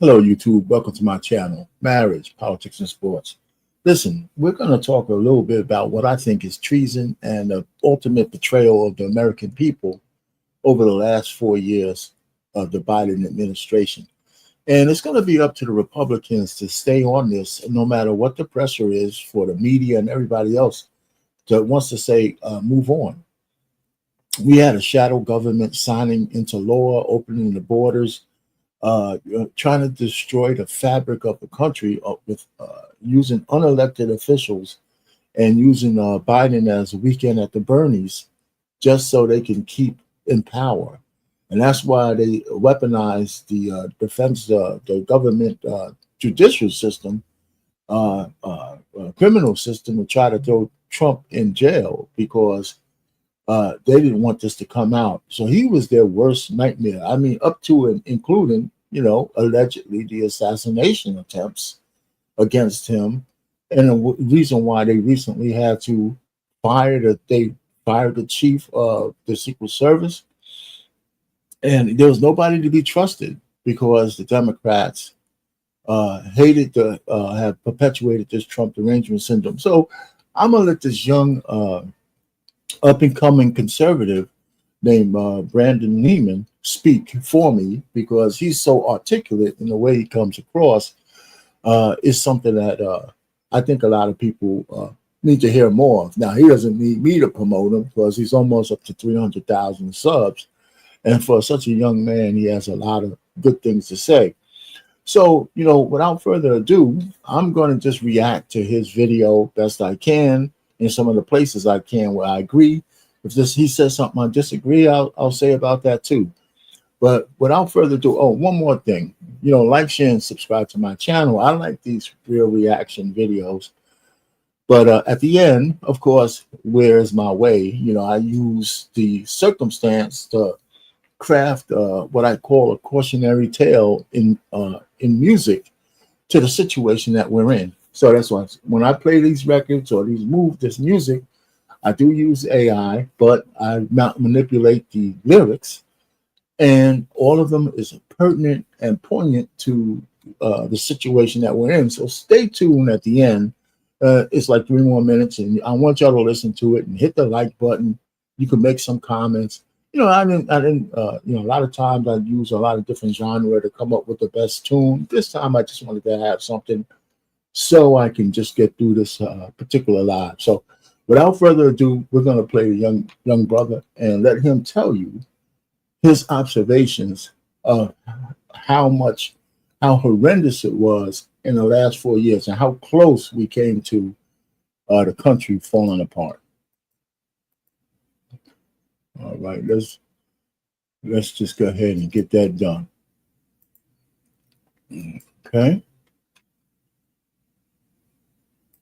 Hello, YouTube. Welcome to my channel, Marriage, Politics, and Sports. Listen, we're going to talk a little bit about what I think is treason and the ultimate betrayal of the American people over the last 4 years of the Biden administration. And it's going to be up to the Republicans to stay on this, no matter what the pressure is for the media and everybody else that wants to say, move on. We had a shadow government signing into law, opening the borders, trying to destroy the fabric of the country with using unelected officials and using Biden as a weekend at the Bernies just so they can keep in power. And that's why they weaponize the defense, the government judicial system, criminal system to try to throw Trump in jail because they didn't want this to come out. So he was their worst nightmare. I mean, up to and including, allegedly the assassination attempts against him. And the reason why they recently had to fire the chief of the Secret Service. And there was nobody to be trusted because the Democrats hated to have perpetuated this Trump derangement syndrome. So I'm going to let this young up-and-coming conservative named Brandon Neiman speak for me because he's so articulate in the way he comes across. Is something that I think a lot of people need to hear more of. Now, he doesn't need me to promote him because he's almost up to 300,000 subs. And for such a young man, he has a lot of good things to say. So, without further ado, I'm going to just react to his video best I can in some of the places I can where I agree. If he says something I disagree, I'll say about that too. But without further ado, one more thing. Like, share, and subscribe to my channel. I like these real reaction videos. But at the end, of course, where's my way? I use the circumstance to craft what I call a cautionary tale in music to the situation that we're in. So that's why when I play these records or this music, I do use AI, but I manipulate the lyrics, and all of them is pertinent and poignant to the situation that we're in. So stay tuned at the end. It's like 3 more minutes, and I want y'all to listen to it and hit the like button. You can make some comments. I didn't. A lot of times I use a lot of different genre to come up with the best tune. This time I just wanted to have something so I can just get through this particular live. So without further ado, we're going to play the young brother and let him tell you his observations of how horrendous it was in the last 4 years and how close we came to the country falling apart. All right, let's just go ahead and get that done. Okay.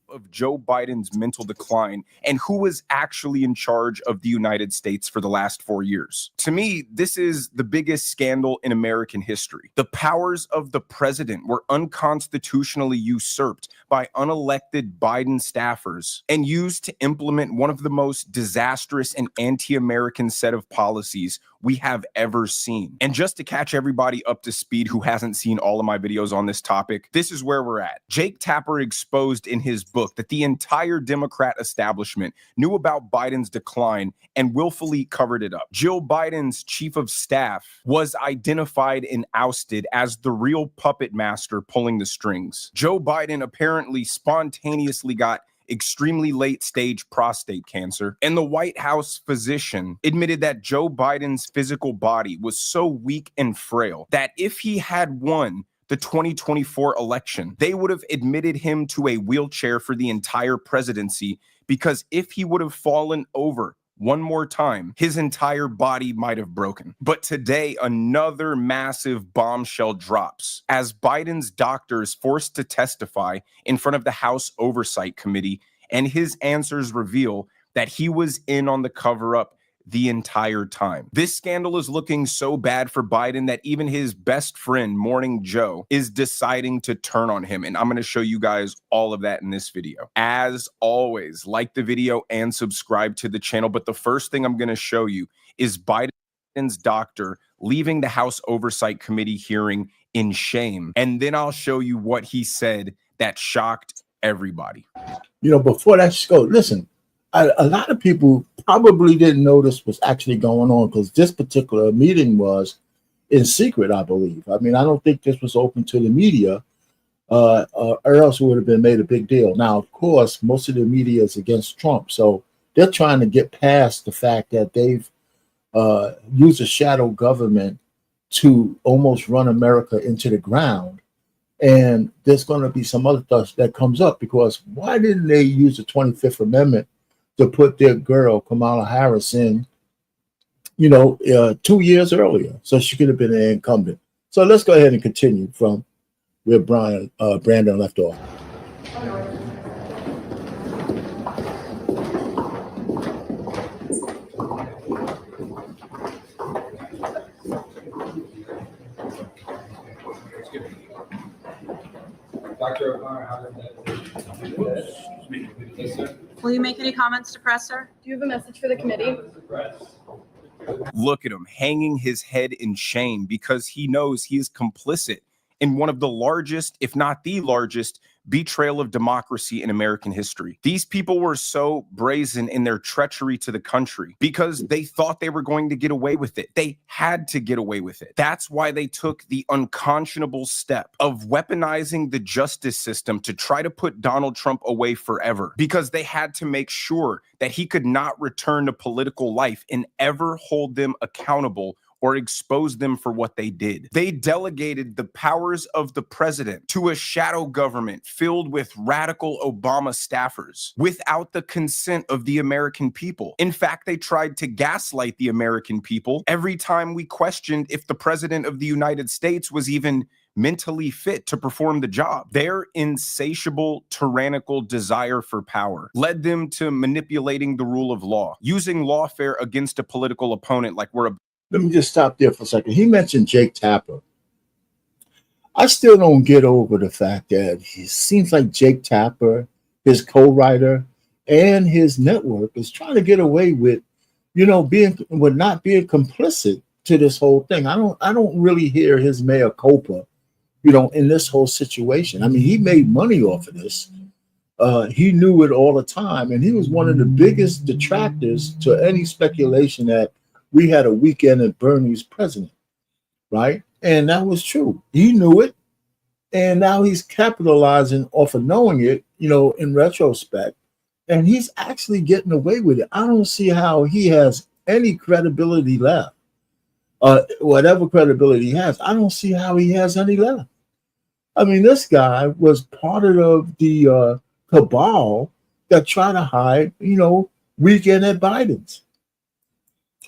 Of Joe Biden's mental decline and who was actually in charge of the United States for the last 4 years. To me, this is the biggest scandal in American history. The powers of the president were unconstitutionally usurped by unelected Biden staffers and used to implement one of the most disastrous and anti-American set of policies we have ever seen. And just to catch everybody up to speed who hasn't seen all of my videos on this topic, this is where we're at. Jake Tapper exposed in his book that the entire Democrat establishment knew about Biden's decline and willfully covered it up. Jill Biden's chief of staff was identified and ousted as the real puppet master pulling the strings. Joe Biden apparently spontaneously got extremely late stage prostate cancer, and the White House physician admitted that Joe Biden's physical body was so weak and frail that if he had won the 2024 election, they would have admitted him to a wheelchair for the entire presidency, because if he would have fallen over one more time, his entire body might have broken. But today, another massive bombshell drops as Biden's doctors forced to testify in front of the House Oversight Committee, and his answers reveal that he was in on the cover-up the entire time. This scandal is looking so bad for Biden that even his best friend, Morning Joe, is deciding to turn on him. And I'm going to show you guys all of that in this video. As always, like the video and subscribe to the channel. But the first thing I'm going to show you is Biden's doctor leaving the House Oversight Committee hearing in shame. And then I'll show you what he said that shocked everybody. Before that go, listen, a lot of people probably didn't know this was actually going on because this particular meeting was in secret, I believe. I mean, I don't think this was open to the media, or else it would have been made a big deal. Now, of course, most of the media is against Trump, so they're trying to get past the fact that they've used a shadow government to almost run America into the ground. And there's going to be some other stuff that comes up because why didn't they use the 25th Amendment to put their girl, Kamala Harris, in, 2 years earlier so she could have been an incumbent? So let's go ahead and continue from where Brandon left off. Dr. O'Connor, how did that? Yes, sir. Will you make any comments to press, sir? Do you have a message for the committee? Look at him hanging his head in shame because he knows he is complicit in one of the largest, if not the largest, betrayal of democracy in American history. These people were so brazen in their treachery to the country because they thought they were going to get away with it. They had to get away with it. That's why they took the unconscionable step of weaponizing the justice system to try to put Donald Trump away forever, because they had to make sure that he could not return to political life and ever hold them accountable or expose them for what they did. They delegated the powers of the president to a shadow government filled with radical Obama staffers without the consent of the American people. In fact, they tried to gaslight the American people every time we questioned if the president of the United States was even mentally fit to perform the job. Their insatiable, tyrannical desire for power led them to manipulating the rule of law, using lawfare against a political opponent like we're a... Let me just stop there for a second. He mentioned Jake Tapper. I still don't get over the fact that it seems like Jake Tapper, his co-writer, and his network is trying to get away with, not being complicit to this whole thing. I don't really hear his mea culpa, in this whole situation. I mean, he made money off of this. He knew it all the time, and he was one of the biggest detractors to any speculation that we had a weekend at Bernie's president, right? And that was true. He knew it, and now he's capitalizing off of knowing it, in retrospect, and he's actually getting away with it. I don't see how he has any credibility left. Whatever credibility he has, I don't see how he has any left. I mean, this guy was part of the cabal that tried to hide, weekend at Biden's.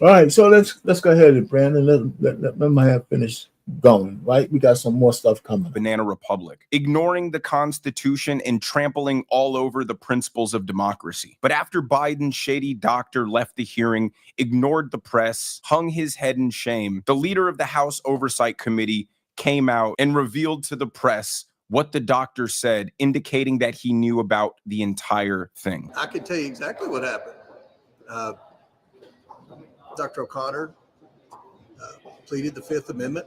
All right, so let's go ahead and Brandon, let my have finished going, right? We got some more stuff coming. Banana republic, ignoring the Constitution and trampling all over the principles of democracy. But after Biden's shady doctor left the hearing, ignored the press, hung his head in shame, the leader of the House Oversight Committee came out and revealed to the press what the doctor said, indicating that he knew about the entire thing. I can tell you exactly what happened. Dr. O'Connor pleaded the Fifth Amendment,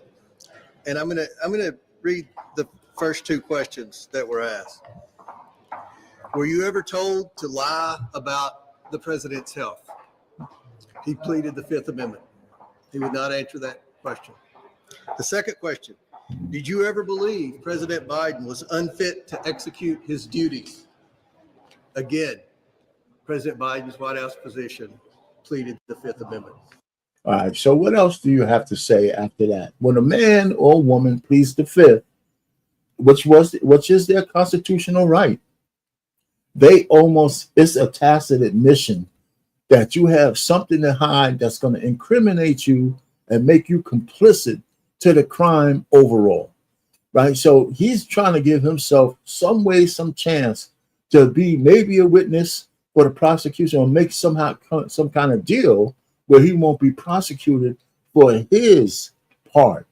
and I'm gonna read the first two questions that were asked. Were you ever told to lie about the president's health? He pleaded the Fifth Amendment. He would not answer that question. The second question: did you ever believe President Biden was unfit to execute his duties? Again, President Biden's White House position pleaded the Fifth Amendment. All right, so what else do you have to say after that? When a man or woman pleads the Fifth, which is their constitutional right, it's a tacit admission that you have something to hide that's going to incriminate you and make you complicit to the crime overall, right? So he's trying to give himself some way, some chance to be maybe a witness for the prosecution or make some kind of deal where he won't be prosecuted for his part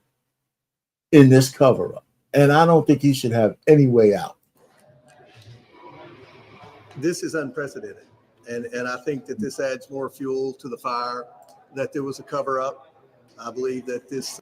in this cover-up. And I don't think he should have any way out. This is unprecedented. And I think that this adds more fuel to the fire, that there was a cover-up. I believe that this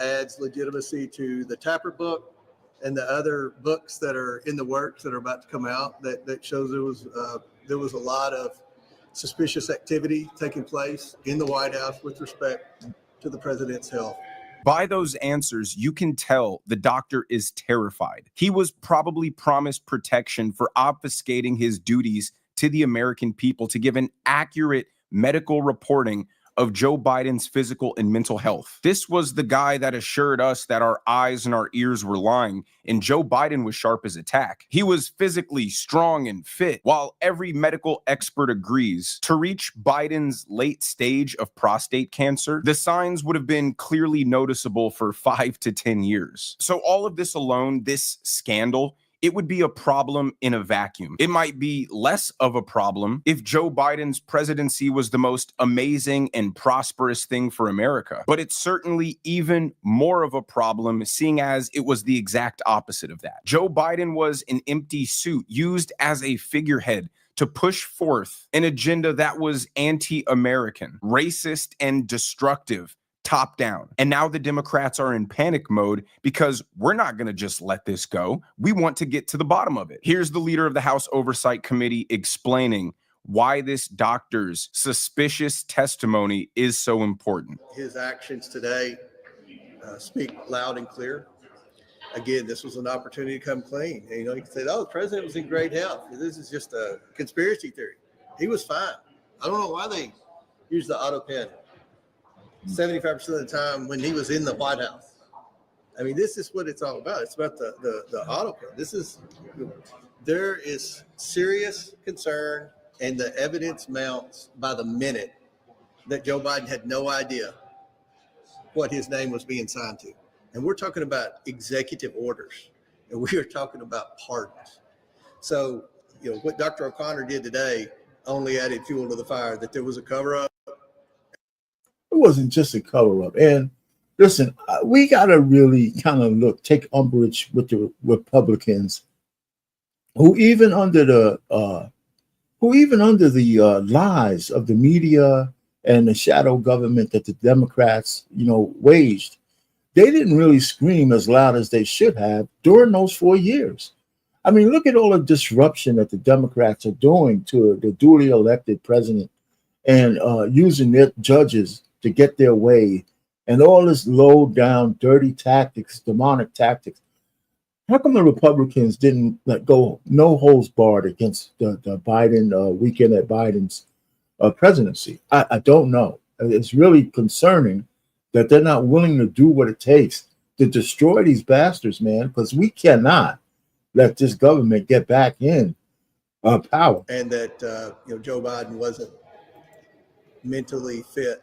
adds legitimacy to the Tapper book and the other books that are in the works that are about to come out. That shows there was a lot of suspicious activity taking place in the White House with respect to the president's health. By those answers, you can tell the doctor is terrified. He was probably promised protection for obfuscating his duties to the American people to give an accurate medical reporting of Joe Biden's physical and mental health. This was the guy that assured us that our eyes and our ears were lying, and Joe Biden was sharp as a tack. He was physically strong and fit, while every medical expert agrees to reach Biden's late stage of prostate cancer, the signs would have been clearly noticeable for 5 to 10 years. So all of this alone, this scandal, it would be a problem in a vacuum. It might be less of a problem if Joe Biden's presidency was the most amazing and prosperous thing for America. But it's certainly even more of a problem, seeing as it was the exact opposite of that. Joe Biden was an empty suit used as a figurehead to push forth an agenda that was anti-American, racist, and destructive, top down. And now the Democrats are in panic mode because we're not going to just let this go. We want to get to the bottom of it. Here's the leader of the House Oversight Committee explaining why this doctor's suspicious testimony is so important. His actions today speak loud and clear. Again, this was an opportunity to come clean. And, you can say, oh, the president was in great health. This is just a conspiracy theory. He was fine. I don't know why they use the auto pen 75% of the time when he was in the White House. I mean, this is what it's all about. It's about the auto pen. There is serious concern, and the evidence mounts by the minute that Joe Biden had no idea what his name was being signed to. And we're talking about executive orders, and we are talking about pardons. So, what Dr. O'Connor did today only added fuel to the fire, that there was a cover-up. It wasn't just a cover-up. And listen, we got to really kind of take umbrage with the Republicans who even under the lies of the media and the shadow government that the Democrats, waged, they didn't really scream as loud as they should have during those 4 years. I mean, look at all the disruption that the Democrats are doing to the duly elected president and using their judges to get their way, and all this low down, dirty tactics, demonic tactics. How come the Republicans didn't go no holds barred against the Biden weekend at Biden's presidency? I don't know. It's really concerning that they're not willing to do what it takes to destroy these bastards, man, because we cannot let this government get back in power. And that Joe Biden wasn't mentally fit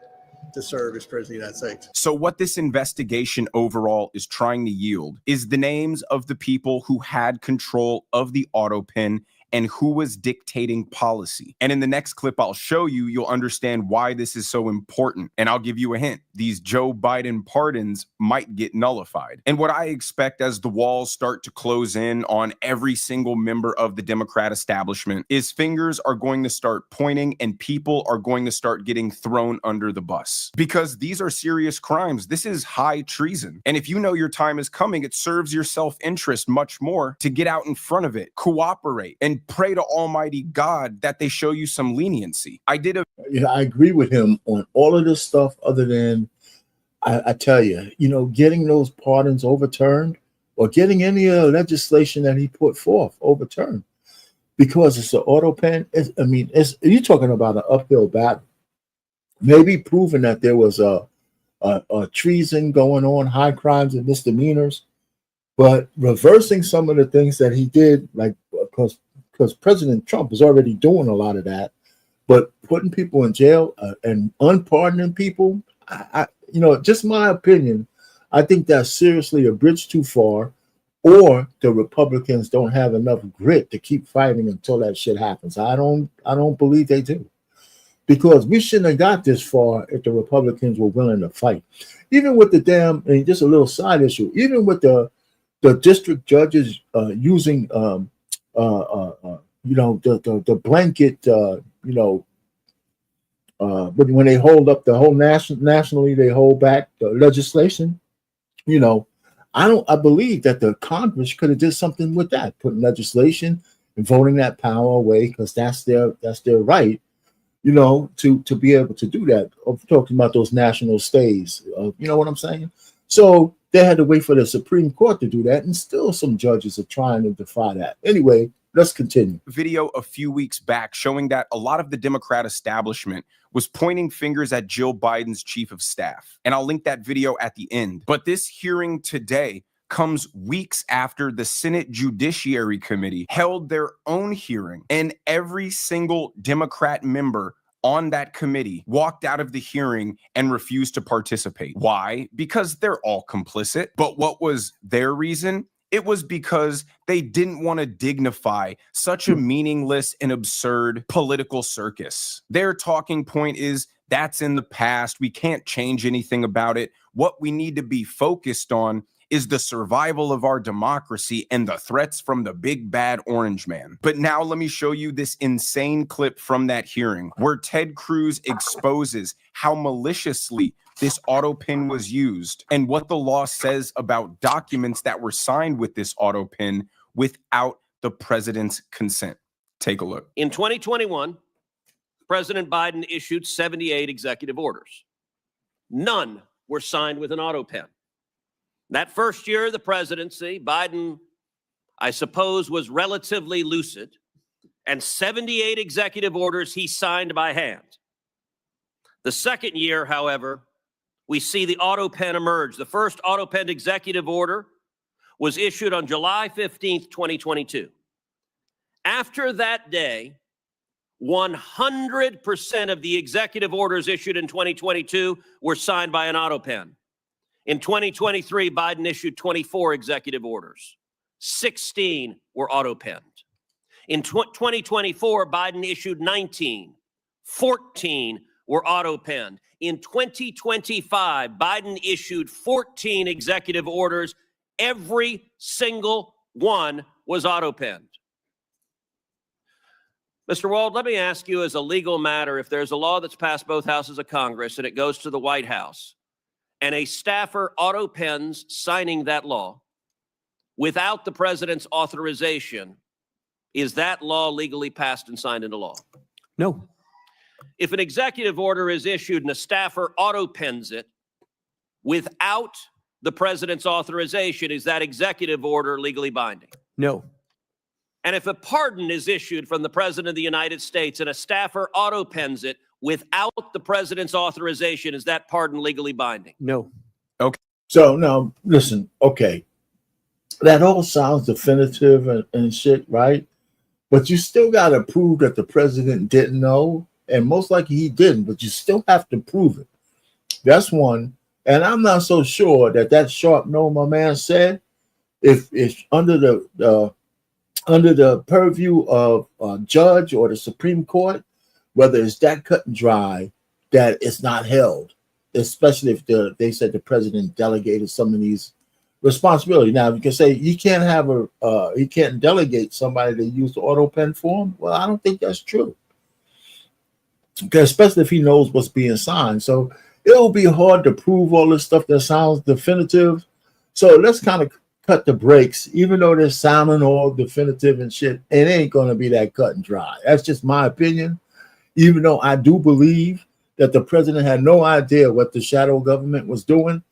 to serve as president of the United States. So what this investigation overall is trying to yield is the names of the people who had control of the auto pen and who was dictating policy. And in the next clip I'll show you, you'll understand why this is so important. And I'll give you a hint. These Joe Biden pardons might get nullified. And what I expect as the walls start to close in on every single member of the Democrat establishment is fingers are going to start pointing and people are going to start getting thrown under the bus. Because these are serious crimes. This is high treason. And if you know your time is coming, it serves your self-interest much more to get out in front of it, cooperate, and pray to Almighty God that they show you some leniency. I agree with him on all of this stuff, other than I tell you, getting those pardons overturned or getting any legislation that he put forth overturned, because it's an auto pen. You're talking about an uphill battle. Maybe proving that there was a treason going on, high crimes and misdemeanors, but reversing some of the things that he did, because President Trump is already doing a lot of that, but putting people in jail and unpardoning people, just my opinion, I think that's seriously a bridge too far. or the Republicans don't have enough grit to keep fighting until that shit happens. I don't believe they do. Because we shouldn't have got this far if the Republicans were willing to fight. Even with the damn, and just a little side issue, even with the district judges using the blanket when they hold up the whole nationally, they hold back the legislation. I believe that the Congress could have did something with that, putting legislation and voting that power away, because that's their right, to be able to do that. I'm talking about those national stays. You know what I'm saying? So they had to wait for the Supreme Court to do that, and still some judges are trying to defy that. Anyway, let's continue. Video a few weeks back showing that a lot of the Democrat establishment was pointing fingers at Jill Biden's chief of staff. And I'll link that video at the end. But this hearing today comes weeks after the Senate Judiciary Committee held their own hearing, and every single Democrat member on that committee walked out of the hearing and refused to participate. Why? Because they're all complicit. But what was their reason? It was because they didn't want to dignify such a meaningless and absurd political circus. Their talking point is, that's in the past. We can't change anything about it. What we need to be focused on is the survival of our democracy and the threats from the big bad orange man. But now let me show you this insane clip from that hearing where Ted Cruz exposes how maliciously this auto pin was used and what the law says about documents that were signed with this auto pin without the president's consent. Take a look. In 2021, President Biden issued 78 executive orders. None were signed with an auto pen. That first year of the presidency, Biden, I suppose, was relatively lucid, and 78 executive orders he signed by hand. The second year, however, we see the auto pen emerge. The first auto pen executive order was issued on July 15th, 2022. After that day, 100% of the executive orders issued in 2022 were signed by an auto pen. In 2023, Biden issued 24 executive orders. 16 were auto-penned. In 2024, Biden issued 19. 14 were auto-penned. In 2025, Biden issued 14 executive orders. Every single one was auto-penned. Mr. Wald, let me ask you as a legal matter, if there's a law that's passed both houses of Congress and it goes to the White House, and a staffer auto-pens signing that law without the president's authorization, is that law legally passed and signed into law? No. If an executive order is issued and a staffer auto-pens it without the president's authorization, is that executive order legally binding? No. And if a pardon is issued from the president of the United States and a staffer auto-pens it without the president's authorization, is that pardon legally binding? No. So now, listen, okay. That all sounds definitive and shit, right? But you still got to prove that the president didn't know, and most likely he didn't, but you still have to prove it. That's one. And I'm not so sure that sharp no my man said, if it's under the purview of a judge or the Supreme Court, whether it's that cut and dry that it's not held, especially if they said the president delegated some of these responsibilities. Now, you can say he can't delegate somebody to use the auto pen for him. Well, I don't think that's true. Okay, especially if he knows what's being signed. So it'll be hard to prove all this stuff that sounds definitive. So let's kind of cut the brakes, even though they're sounding all definitive and shit. It ain't going to be that cut and dry. That's just my opinion. Even though I do believe that the president had no idea what the shadow government was doing.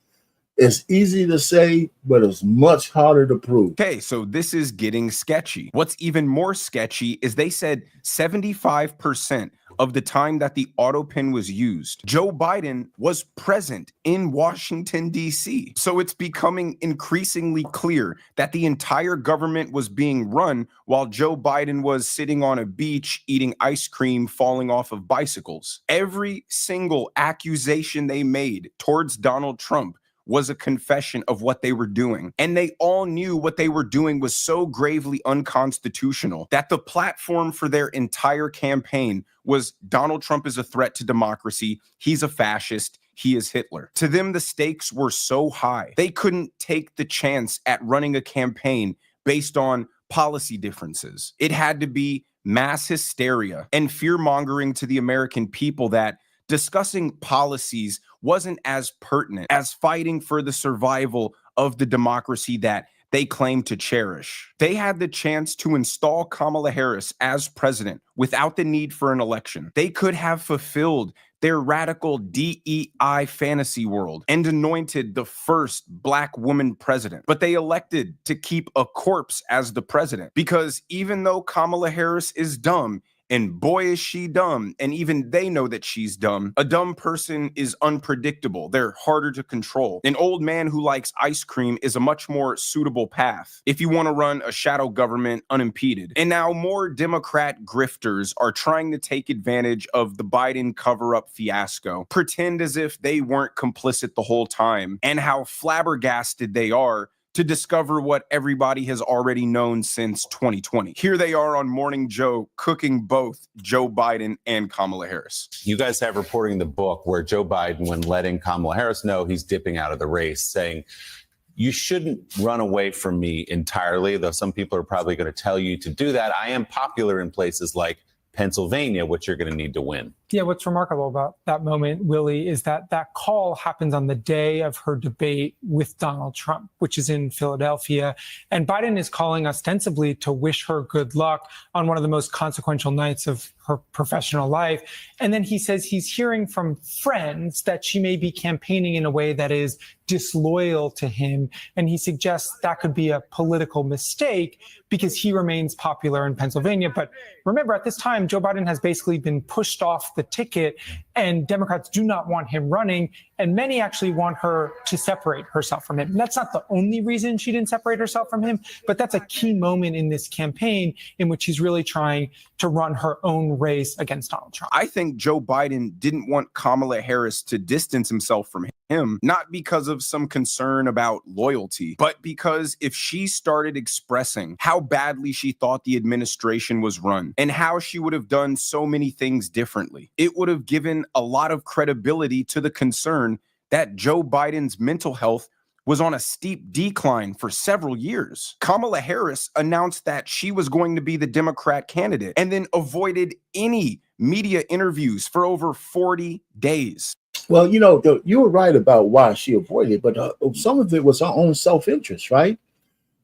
It's easy to say, but it's much harder to prove. Okay, so this is getting sketchy. What's even more sketchy is they said 75% of the time that the auto pin was used, Joe Biden was present in Washington, D.C. So it's becoming increasingly clear that the entire government was being run while Joe Biden was sitting on a beach eating ice cream, falling off of bicycles. Every single accusation they made towards Donald Trump was a confession of what they were doing. And they all knew what they were doing was so gravely unconstitutional that the platform for their entire campaign was Donald Trump is a threat to democracy. He's a fascist. He is Hitler. To them, the stakes were so high. They couldn't take the chance at running a campaign based on policy differences. It had to be mass hysteria and fear-mongering to the American people that discussing policies wasn't as pertinent as fighting for the survival of the democracy that they claim to cherish. They had the chance to install Kamala Harris as president without the need for an election. They could have fulfilled their radical DEI fantasy world and anointed the first Black woman president. But they elected to keep a corpse as the president because even though Kamala Harris is dumb, and boy, is she dumb. And even they know that she's dumb. A dumb person is unpredictable. They're harder to control. An old man who likes ice cream is a much more suitable path if you want to run a shadow government unimpeded. And now more Democrat grifters are trying to take advantage of the Biden cover-up fiasco, pretend as if they weren't complicit the whole time, and how flabbergasted they are to discover what everybody has already known since 2020. Here they are on Morning Joe cooking both Joe Biden and Kamala Harris. You guys have reporting in the book where Joe Biden, when letting Kamala Harris know he's dipping out of the race, saying, you shouldn't run away from me entirely, though some people are probably going to tell you to do that. I am popular in places like Pennsylvania, which you're going to need to win. Yeah, what's remarkable about that moment, Willie, is that that call happens on the day of her debate with Donald Trump, which is in Philadelphia. And Biden is calling ostensibly to wish her good luck on one of the most consequential nights of her professional life. And then he says he's hearing from friends that she may be campaigning in a way that is disloyal to him. And he suggests that could be a political mistake because he remains popular in Pennsylvania. But remember, at this time, Joe Biden has basically been pushed off the ticket, and Democrats do not want him running, and many actually want her to separate herself from him. And that's not the only reason she didn't separate herself from him, but that's a key moment in this campaign in which she's really trying to run her own race against Donald Trump. I think Joe Biden didn't want Kamala Harris to distance himself from him, not because of some concern about loyalty, but because if she started expressing how badly she thought the administration was run and how she would have done so many things differently, it would have given a lot of credibility to the concern that Joe Biden's mental health was on a steep decline for several years. Kamala Harris announced that she was going to be the Democrat candidate and then avoided any media interviews for over 40 days. Well, you know, you were right about why she avoided, but some of it was her own self-interest, right?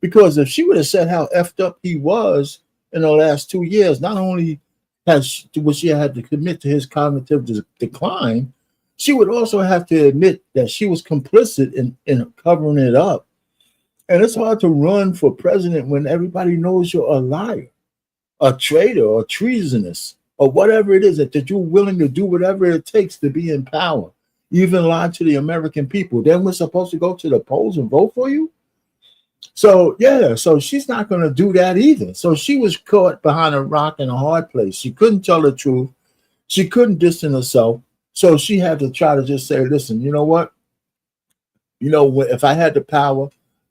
Because if she would have said how effed up he was in the last 2 years, not only was she had to commit to his cognitive decline, she would also have to admit that she was complicit in covering it up. And it's hard to run for president when everybody knows you're a liar, a traitor, or treasonous, or whatever it is that you're willing to do whatever it takes to be in power. You even lie to the American people. Then we're supposed to go to the polls and vote for you? So, yeah, so she's not going to do that either. So she was caught behind a rock in a hard place. She couldn't tell the truth. She couldn't distance herself. So she had to try to just say, listen, you know what? You know, if I had the power,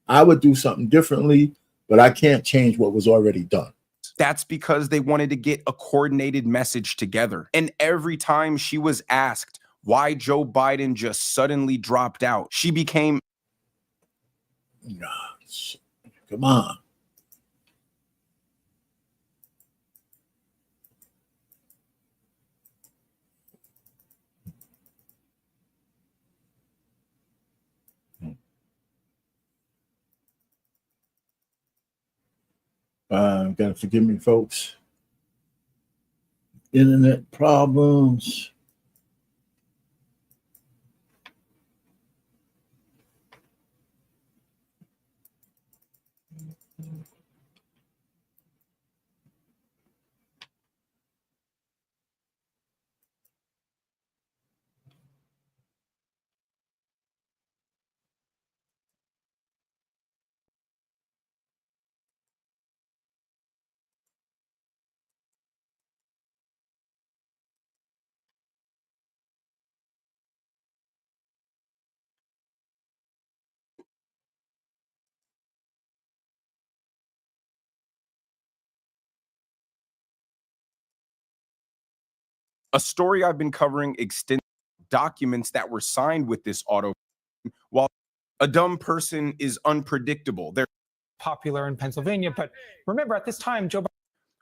I would do something differently, but I can't change what was already done. That's because they wanted to get a coordinated message together. And every time she was asked why Joe Biden just suddenly dropped out, she became... Nah, come on. Gotta forgive me, folks. Internet problems. A story I've been covering extensively documents that were signed with this auto. While a dumb person is unpredictable, they're Popular in Pennsylvania. But remember, at this time, Joe Biden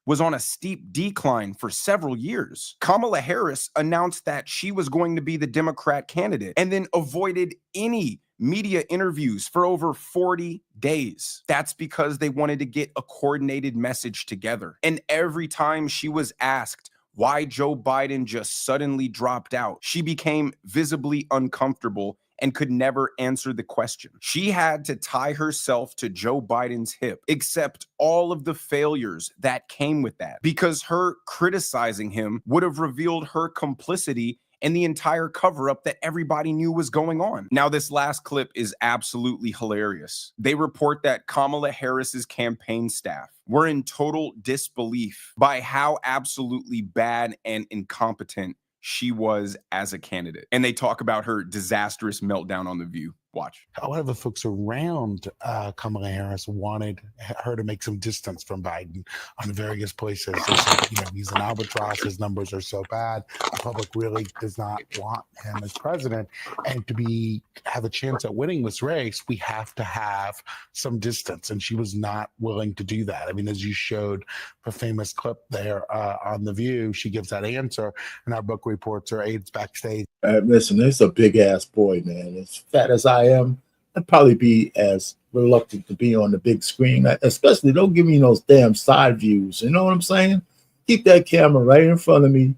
was on a steep decline for several years. Kamala Harris announced that she was going to be the Democrat candidate and then avoided any media interviews for over 40 days. That's because they wanted to get a coordinated message together. And every time she was asked why Joe Biden just suddenly dropped out, she became visibly uncomfortable and could never answer the question. She had to tie herself to Joe Biden's hip, accept all of the failures that came with that, because her criticizing him would have revealed her complicity in the entire cover-up that everybody knew was going on. Now, this last clip is absolutely hilarious. They report that Kamala Harris's campaign staff were in total disbelief by how absolutely bad and incompetent she was as a candidate. And they talk about her disastrous meltdown on The View. Watch. A lot of the folks around Kamala Harris wanted her to make some distance from Biden on various places. They said, he's an albatross. His numbers are so bad. The public really does not want him as president. And to have a chance at winning this race, we have to have some distance. And she was not willing to do that. I mean, as you showed the famous clip there on The View, she gives that answer, and our book reports her aides backstage. Listen, it's a big ass boy, man. As fat as I am, I'd probably be as reluctant to be on the big screen. Especially, don't give me those damn side views. You know what I'm saying? Keep that camera right in front of me,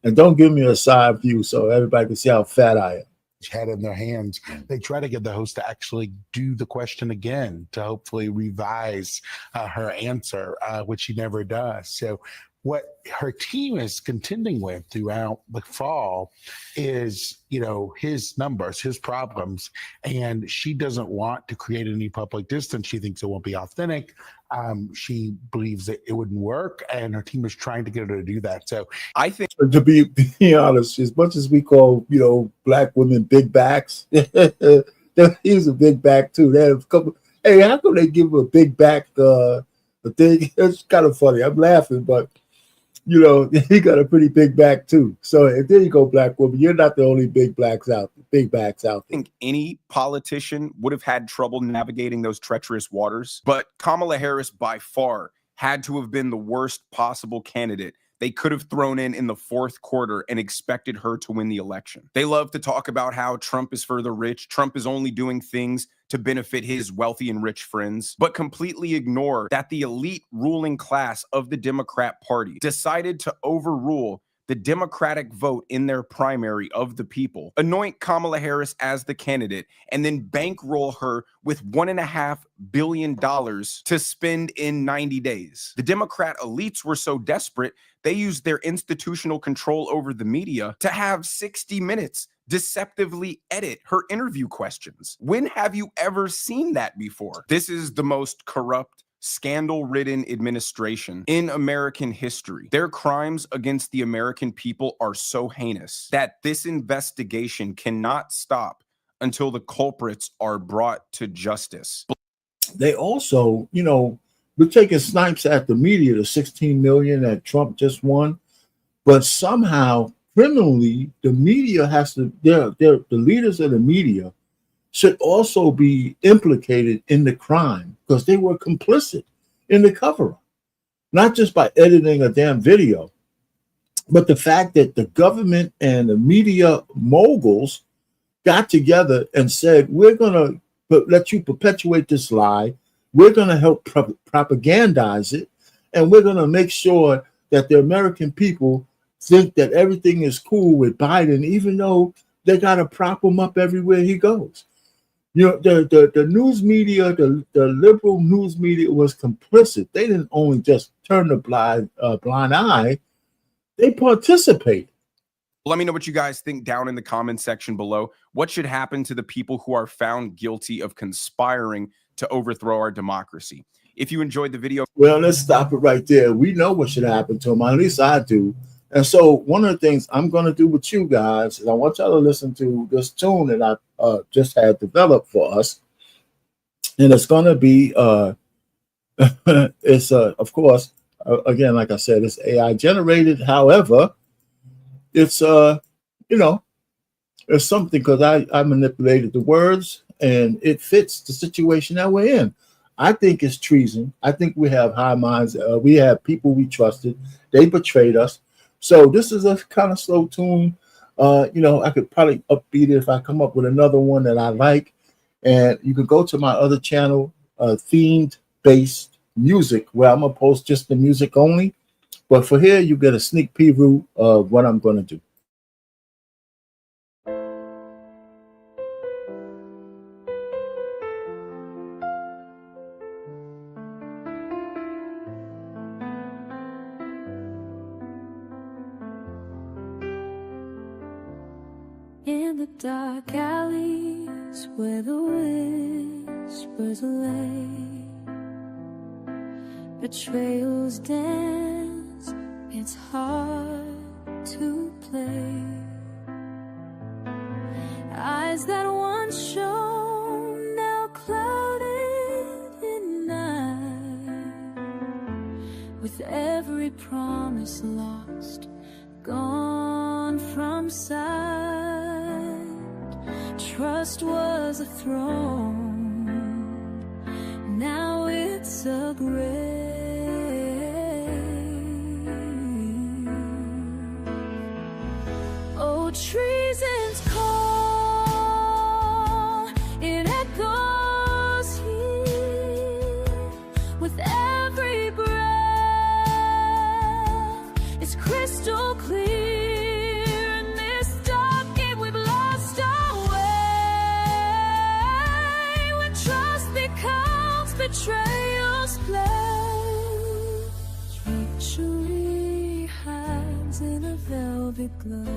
and don't give me a side view so everybody can see how fat I am. Head in their hands. They try to get the host to actually do the question again to hopefully revise her answer, which she never does. So what her team is contending with throughout the fall is, his numbers, his problems, and she doesn't want to create any public distance. She thinks it won't be authentic. She believes that it wouldn't work, and her team is trying to get her to do that. So I think, to be honest, as much as we call, black women big backs, he's a big back too. They have a couple. Hey, how come they give him a big back thing? It's kind of funny. I'm laughing, but he got a pretty big back too. So there you go, black woman. You're not the only big backs out there. I think any politician would have had trouble navigating those treacherous waters, but Kamala Harris by far had to have been the worst possible candidate they could have thrown in the fourth quarter and expected her to win the election. They love to talk about how Trump is for the rich. Trump is only doing things to benefit his wealthy and rich friends, but completely ignore that the elite ruling class of the Democrat Party decided to overrule the Democratic vote in their primary of the people, anoint Kamala Harris as the candidate, and then bankroll her with $1.5 billion to spend in 90 days. The Democrat elites were so desperate, they used their institutional control over the media to have 60 Minutes deceptively edit her interview questions. When have you ever seen that before? This is the most corrupt, scandal-ridden administration in American history. Their crimes against the American people are so heinous that this investigation cannot stop until the culprits are brought to justice. They also, we're taking snipes at the media, the 16 million that Trump just won, but somehow, criminally, the media has to, the leaders of the media should also be implicated in the crime because they were complicit in the cover-up, not just by editing a damn video, but the fact that the government and the media moguls got together and said, we're going to let you perpetuate this lie. We're going to help propagandize it. And we're going to make sure that the American people think that everything is cool with Biden, even though they got to prop him up everywhere he goes. The news media, the liberal news media was complicit. They didn't only just turn the blind eye, they participated. Let me know what you guys think down in the comment section below. What should happen to the people who are found guilty of conspiring to overthrow our democracy? If you enjoyed the video, well, let's stop it right there. We know what should happen to them. At least I do. And so one of the things I'm going to do with you guys is I want y'all to listen to this tune that I just had developed for us. And it's going to be, of course, again, like I said, it's AI generated. However, it's you know, it's something because I manipulated the words and it fits the situation that we're in. I think it's treason. I think we have high minds. We have people we trusted. They betrayed us. So this is a kind of slow tune. I could probably upbeat it if I come up with another one that I like. And you can go to my other channel, themed based music, where I'm gonna post just the music only. But for here, you get a sneak preview of what I'm gonna do. In the dark alleys where the whispers lay, betrayals dance, it's hard to play. Eyes that once shone, now clouded in night, with every promise lost, gone from sight. Trust was a throne, now it's a grave. Oh, treason's call, it echoes here with every breath. It's crystal clear. Betrayals play, treachery hides in a velvet glove.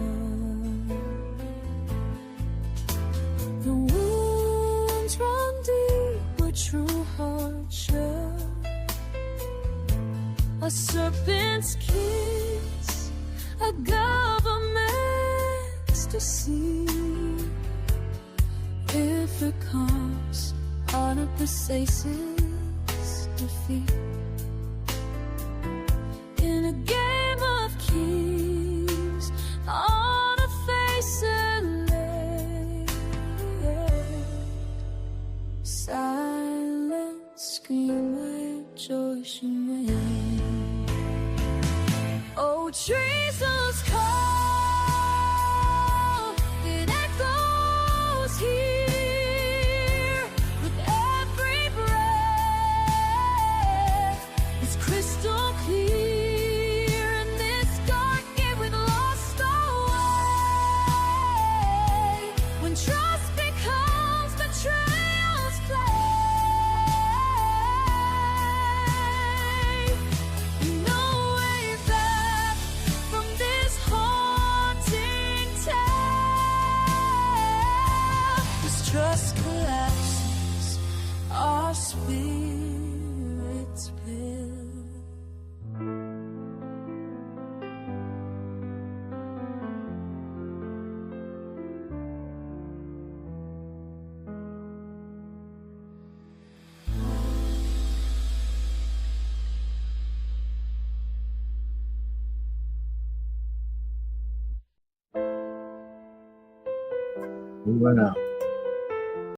The wounds run deep where true hearts show. A serpent's kiss, a government ecstasy. If it comes on a Persace's defeat, in a game of keys, on a face and lay, silent scream where joy should reign. Oh, treason's call, it echoes here. Crystal clear in this dark game we've lost our way. When trust becomes betrayal's play, no way back from this haunting tale. As trust collapses, our spirits fill. We went out.